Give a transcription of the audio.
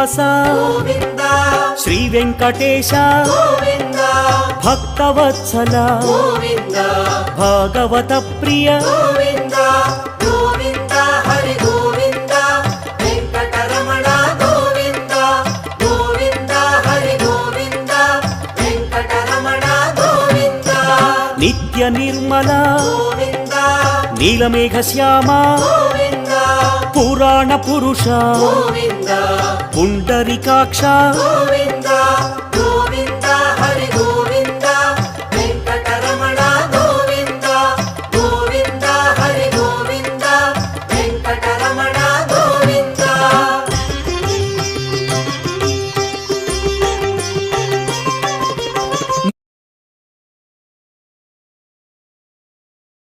శ్రీనివాస గోవింద శ్రీ వెంకటేశ గోవింద భక్తవత్సల గోవింద భాగవత ప్రియ గోవింద గోవింద హరి గోవింద వెంకటరమణ గోవింద గోవింద హరి గోవింద వెంకటరమణ గోవింద నిత్య నిర్మల గోవింద నీలమేఘ శ్యామ గోవింద పురాణ పురుష గోవింద పుండరీకాక్ష గోవింద